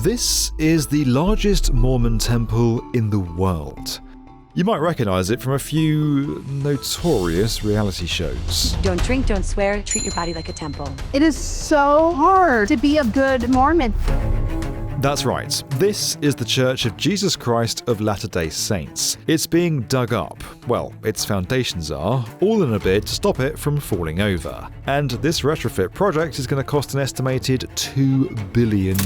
This is the largest Mormon temple in the world. You might recognize it from a few notorious reality shows. Don't drink, don't swear, treat your body like a temple. It is so hard to be a good Mormon. That's right, this is the Church of Jesus Christ of Latter-day Saints. It's being dug up. Well, its foundations are, all in a bid to stop it from falling over. And this retrofit project is going to cost an estimated $2 billion.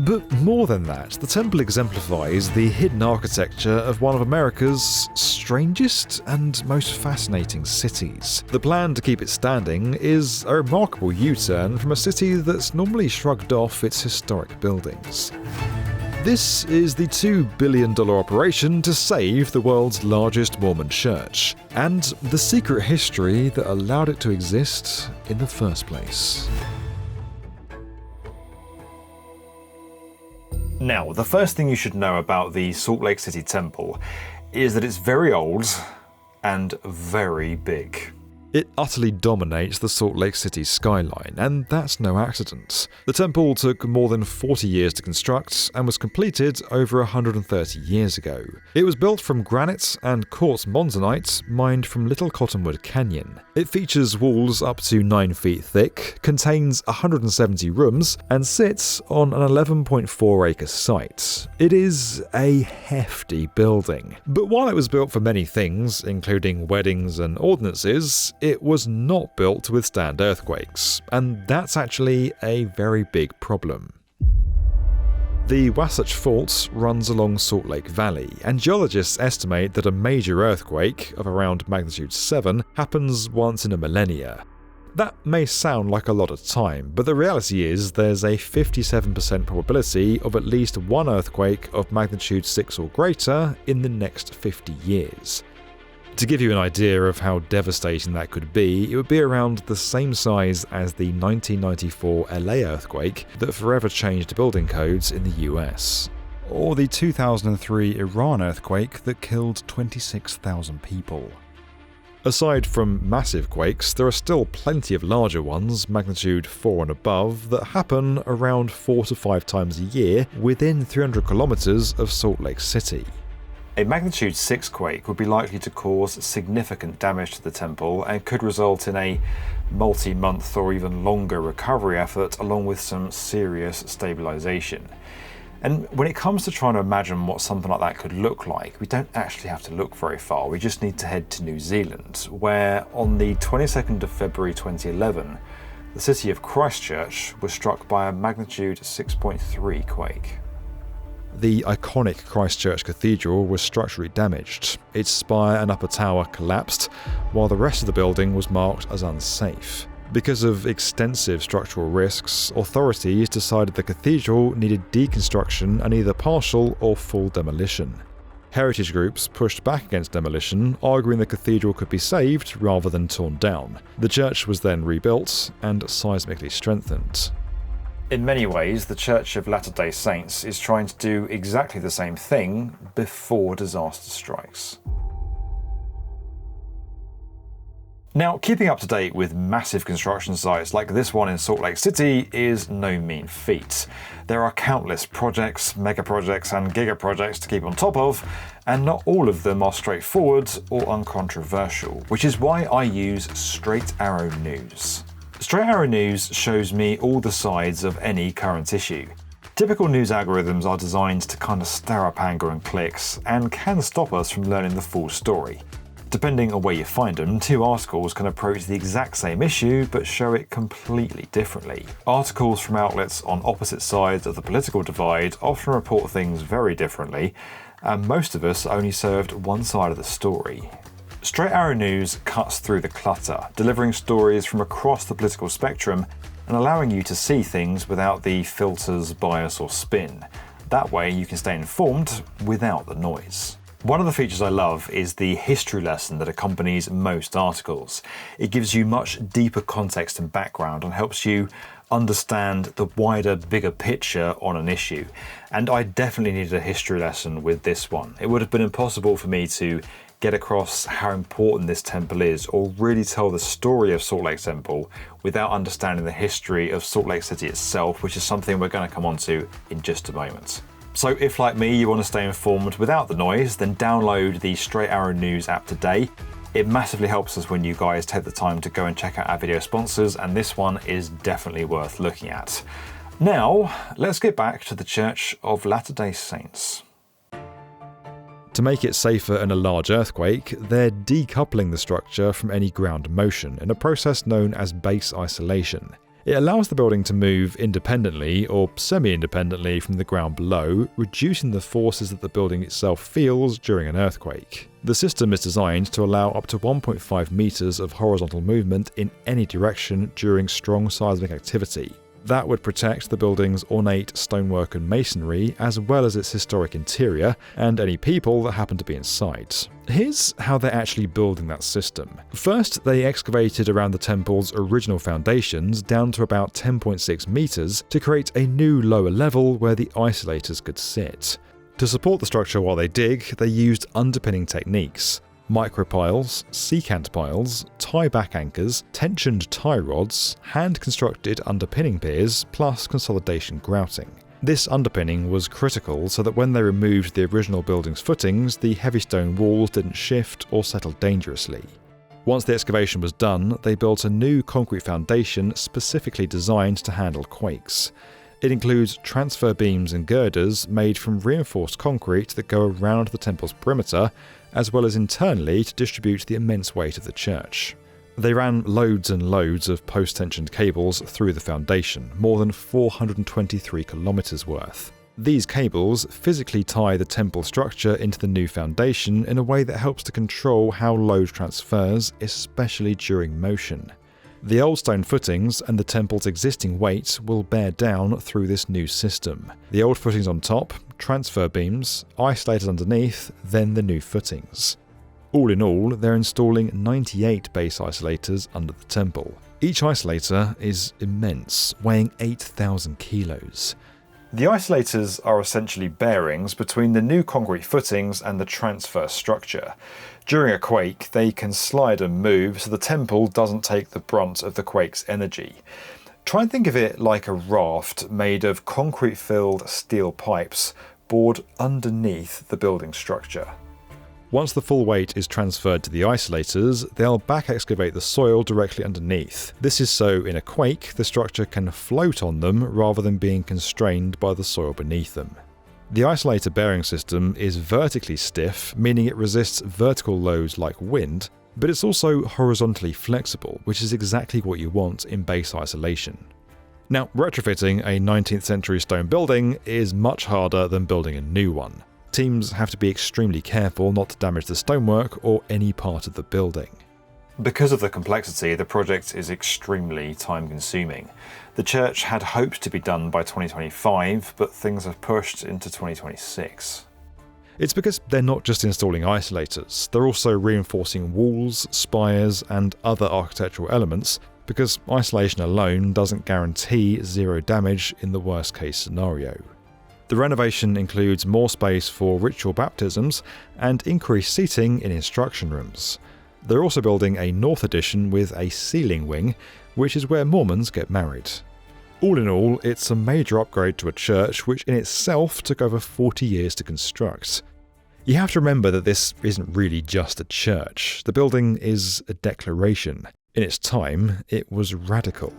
But more than that, the temple exemplifies the hidden architecture of one of America's strangest and most fascinating cities. The plan to keep it standing is a remarkable U-turn from a city that's normally shrugged off its historic buildings. This is the $2 billion operation to save the world's largest Mormon church, and the secret history that allowed it to exist in the first place. Now, the first thing you should know about the Salt Lake City Temple is that it's very old and very big. It utterly dominates the Salt Lake City skyline, and that's no accident. The temple took more than 40 years to construct and was completed over 130 years ago. It was built from granite and quartz monzonite mined from Little Cottonwood Canyon. It features walls up to 9 feet thick, contains 170 rooms, and sits on an 11.4-acre site. It is a hefty building. But while it was built for many things, including weddings and ordinances, it was not built to withstand earthquakes, and that's actually a very big problem. The Wasatch Fault runs along Salt Lake Valley, and geologists estimate that a major earthquake of around magnitude 7 happens once in a millennia. That may sound like a lot of time, but the reality is there's a 57% probability of at least one earthquake of magnitude 6 or greater in the next 50 years. To give you an idea of how devastating that could be, it would be around the same size as the 1994 LA earthquake that forever changed building codes in the US, or the 2003 Iran earthquake that killed 26,000 people. Aside from massive quakes, there are still plenty of larger ones, magnitude 4 and above, that happen around 4 to 5 times a year within 300 kilometers of Salt Lake City. A magnitude 6 quake would be likely to cause significant damage to the temple and could result in a multi-month or even longer recovery effort, along with some serious stabilization. And when it comes to trying to imagine what something like that could look like, we don't actually have to look very far. We just need to head to New Zealand, where on the 22nd of February 2011, the city of Christchurch was struck by a magnitude 6.3 quake. The iconic Christchurch Cathedral was structurally damaged. Its spire and upper tower collapsed, while the rest of the building was marked as unsafe. Because of extensive structural risks, authorities decided the cathedral needed deconstruction and either partial or full demolition. Heritage groups pushed back against demolition, arguing the cathedral could be saved rather than torn down. The church was then rebuilt and seismically strengthened. In many ways, the Church of Latter-day Saints is trying to do exactly the same thing before disaster strikes. Now, keeping up to date with massive construction sites like this one in Salt Lake City is no mean feat. There are countless projects, mega projects and giga projects to keep on top of, and not all of them are straightforward or uncontroversial, which is why I use Straight Arrow News. Straight Arrow News shows me all the sides of any current issue. Typical news algorithms are designed to kind of stir up anger and clicks, and can stop us from learning the full story. Depending on where you find them, two articles can approach the exact same issue but show it completely differently. Articles from outlets on opposite sides of the political divide often report things very differently, and most of us are only served one side of the story. Straight Arrow News cuts through the clutter, delivering stories from across the political spectrum and allowing you to see things without the filters, bias or spin. That way you can stay informed without the noise. One of the features I love is the history lesson that accompanies most articles. It gives you much deeper context and background and helps you understand the wider, bigger picture on an issue. And I definitely needed a history lesson with this one. It would have been impossible for me to get across how important this temple is or really tell the story of Salt Lake Temple without understanding the history of Salt Lake City itself, which is something we're going to come on to in just a moment. So if, like me, you want to stay informed without the noise, then download the Straight Arrow News app today. It massively helps us when you guys take the time to go and check out our video sponsors, and this one is definitely worth looking at. Now, let's get back to the Church of Latter-day Saints. To make it safer in a large earthquake, they're decoupling the structure from any ground motion in a process known as base isolation. It allows the building to move independently or semi-independently from the ground below, reducing the forces that the building itself feels during an earthquake. The system is designed to allow up to 1.5 meters of horizontal movement in any direction during strong seismic activity. That would protect the building's ornate stonework and masonry, as well as its historic interior, and any people that happen to be inside. Here's how they're actually building that system. First, they excavated around the temple's original foundations down to about 10.6 meters to create a new lower level where the isolators could sit. To support the structure while they dig, they used underpinning techniques. Micropiles, secant piles, tie-back anchors, tensioned tie rods, hand-constructed underpinning piers, plus consolidation grouting. This underpinning was critical so that when they removed the original building's footings, the heavy stone walls didn't shift or settle dangerously. Once the excavation was done, they built a new concrete foundation specifically designed to handle quakes. It includes transfer beams and girders made from reinforced concrete that go around the temple's perimeter, as well as internally to distribute the immense weight of the church. They ran loads and loads of post-tensioned cables through the foundation, more than 423 kilometers worth. These cables physically tie the temple structure into the new foundation in a way that helps to control how load transfers, especially during motion. The old stone footings and the temple's existing weight will bear down through this new system. The old footings on top, transfer beams, isolators underneath, then the new footings. All in all, they're installing 98 base isolators under the temple. Each isolator is immense, weighing 8,000 kilos. The isolators are essentially bearings between the new concrete footings and the transfer structure. During a quake, they can slide and move so the temple doesn't take the brunt of the quake's energy. Try and think of it like a raft made of concrete-filled steel pipes bored underneath the building structure. Once the full weight is transferred to the isolators, they'll back excavate the soil directly underneath. This is so in a quake, the structure can float on them rather than being constrained by the soil beneath them. The isolator bearing system is vertically stiff, meaning it resists vertical loads like wind, but it's also horizontally flexible, which is exactly what you want in base isolation. Now, retrofitting a 19th century stone building is much harder than building a new one. Teams have to be extremely careful not to damage the stonework or any part of the building. Because of the complexity, the project is extremely time-consuming. The church had hoped to be done by 2025, but things have pushed into 2026. It's because they're not just installing isolators, they're also reinforcing walls, spires, and other architectural elements, because isolation alone doesn't guarantee zero damage in the worst-case scenario. The renovation includes more space for ritual baptisms and increased seating in instruction rooms. They're also building a north addition with a ceiling wing, which is where Mormons get married. All in all, it's a major upgrade to a church which in itself took over 40 years to construct. You have to remember that this isn't really just a church. The building is a declaration. In its time, it was radical.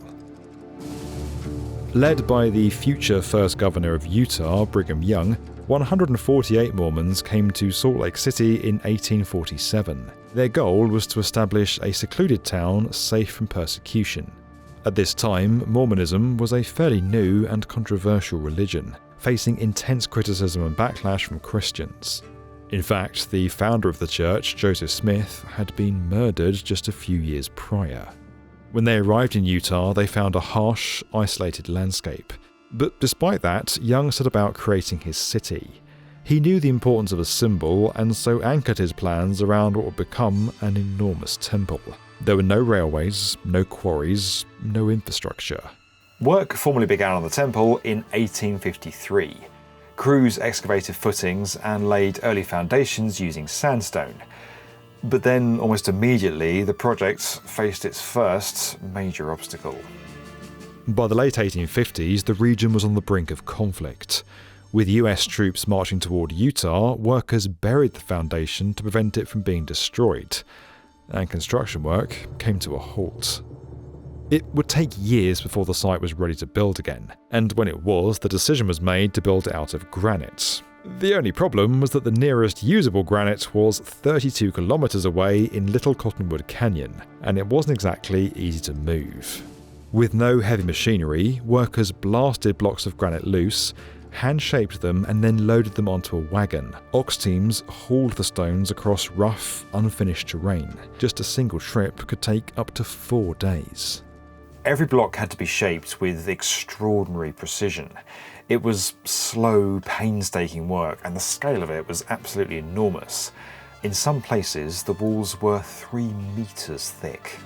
Led by the future first governor of Utah, Brigham Young, 148 Mormons came to Salt Lake City in 1847. Their goal was to establish a secluded town safe from persecution. At this time, Mormonism was a fairly new and controversial religion, facing intense criticism and backlash from Christians. In fact, the founder of the church, Joseph Smith, had been murdered just a few years prior. When they arrived in Utah, they found a harsh, isolated landscape. But despite that, Young set about creating his city. He knew the importance of a symbol and so anchored his plans around what would become an enormous temple. There were no railways, no quarries, no infrastructure. Work formally began on the temple in 1853. Crews excavated footings and laid early foundations using sandstone. But then, almost immediately, the project faced its first major obstacle. By the late 1850s, the region was on the brink of conflict. With US troops marching toward Utah, workers buried the foundation to prevent it from being destroyed, and construction work came to a halt. It would take years before the site was ready to build again, and when it was, the decision was made to build it out of granite. The only problem was that the nearest usable granite was 32 kilometers away in Little Cottonwood Canyon, and it wasn't exactly easy to move. With no heavy machinery, workers blasted blocks of granite loose, hand-shaped them and then loaded them onto a wagon. Ox teams hauled the stones across rough, unfinished terrain. Just a single trip could take up to 4 days. Every block had to be shaped with extraordinary precision. It was slow, painstaking work, and the scale of it was absolutely enormous. In some places, the walls were 3 meters thick.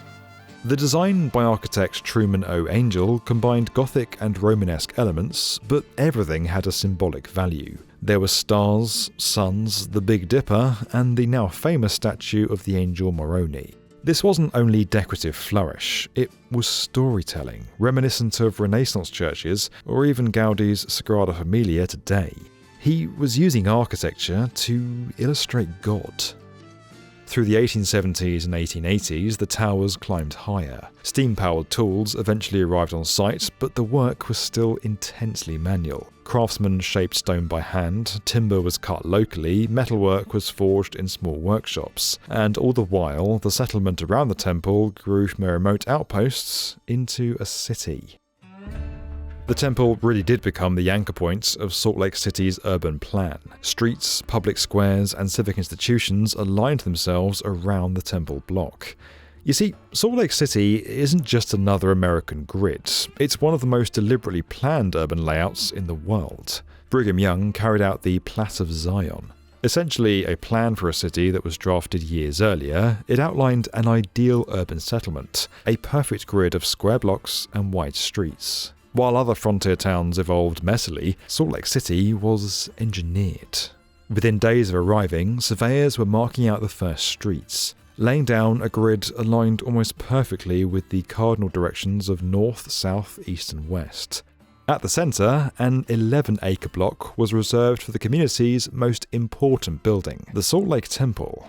The design by architect Truman O. Angell combined Gothic and Romanesque elements, but everything had a symbolic value. There were stars, suns, the Big Dipper, and the now famous statue of the angel Moroni. This wasn't only decorative flourish, it was storytelling, reminiscent of Renaissance churches or even Gaudi's Sagrada Familia today. He was using architecture to illustrate God. Through the 1870s and 1880s, the towers climbed higher. Steam-powered tools eventually arrived on site, but the work was still intensely manual. Craftsmen shaped stone by hand, timber was cut locally, metalwork was forged in small workshops, and all the while, the settlement around the temple grew from a remote outpost into a city. The temple really did become the anchor point of Salt Lake City's urban plan. Streets, public squares, and civic institutions aligned themselves around the temple block. You see, Salt Lake City isn't just another American grid. It's one of the most deliberately planned urban layouts in the world. Brigham Young carried out the Plat of Zion. Essentially a plan for a city that was drafted years earlier, it outlined an ideal urban settlement, a perfect grid of square blocks and wide streets. While other frontier towns evolved messily, Salt Lake City was engineered. Within days of arriving, surveyors were marking out the first streets, laying down a grid aligned almost perfectly with the cardinal directions of north, south, east and west. At the centre, an 11-acre block was reserved for the community's most important building, the Salt Lake Temple.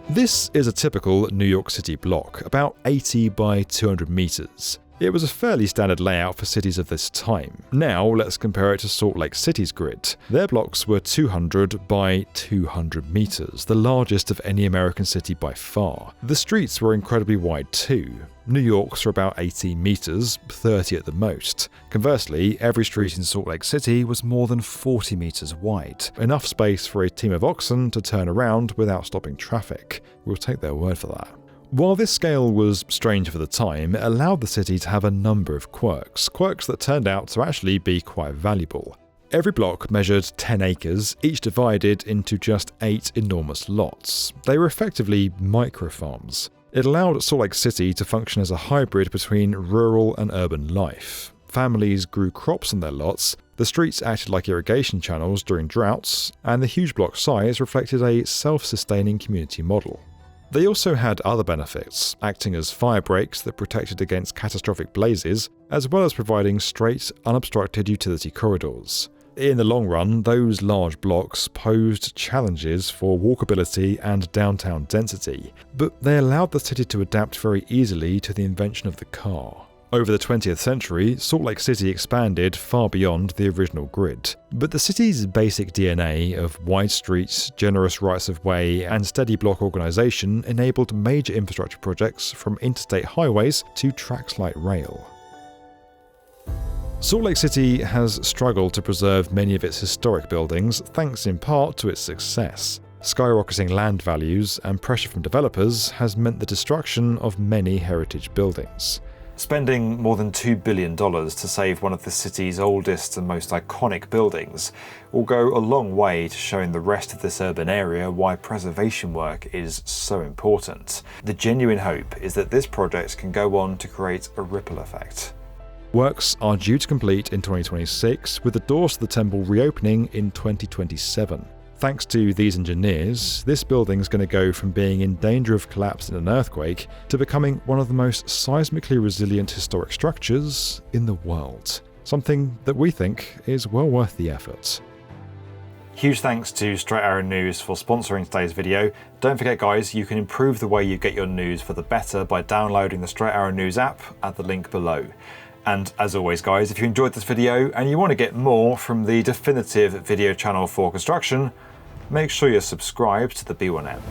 This is a typical New York City block, about 80 by 200 meters. It was a fairly standard layout for cities of this time. Now let's compare it to Salt Lake City's grid. Their blocks were 200 by 200 meters, the largest of any American city by far. The streets were incredibly wide too. New York's were about 18 meters, 30 at the most. Conversely, every street in Salt Lake City was more than 40 meters wide, enough space for a team of oxen to turn around without stopping traffic. We'll take their word for that. While this scale was strange for the time, it allowed the city to have a number of quirks that turned out to actually be quite valuable. Every block measured 10 acres, each divided into just 8 enormous lots. They were effectively micro-farms. It allowed Salt Lake City to function as a hybrid between rural and urban life. Families grew crops on their lots, the streets acted like irrigation channels during droughts, and the huge block size reflected a self-sustaining community model. They also had other benefits, acting as fire breaks that protected against catastrophic blazes, as well as providing straight, unobstructed utility corridors. In the long run, those large blocks posed challenges for walkability and downtown density, but they allowed the city to adapt very easily to the invention of the car. Over the 20th century, Salt Lake City expanded far beyond the original grid. But the city's basic DNA of wide streets, generous rights-of-way, and steady block organisation enabled major infrastructure projects from interstate highways to tracks like rail. Salt Lake City has struggled to preserve many of its historic buildings, thanks in part to its success. Skyrocketing land values and pressure from developers has meant the destruction of many heritage buildings. Spending more than $2 billion to save one of the city's oldest and most iconic buildings will go a long way to showing the rest of this urban area why preservation work is so important. The genuine hope is that this project can go on to create a ripple effect. Works are due to complete in 2026, with the doors to the temple reopening in 2027. Thanks to these engineers, this building is going to go from being in danger of collapse in an earthquake to becoming one of the most seismically resilient historic structures in the world. Something that we think is well worth the effort. Huge thanks to Straight Arrow News for sponsoring today's video. Don't forget guys, you can improve the way you get your news for the better by downloading the Straight Arrow News app at the link below. And as always guys, if you enjoyed this video and you want to get more from the definitive video channel for construction, make sure you're subscribed to the B1M.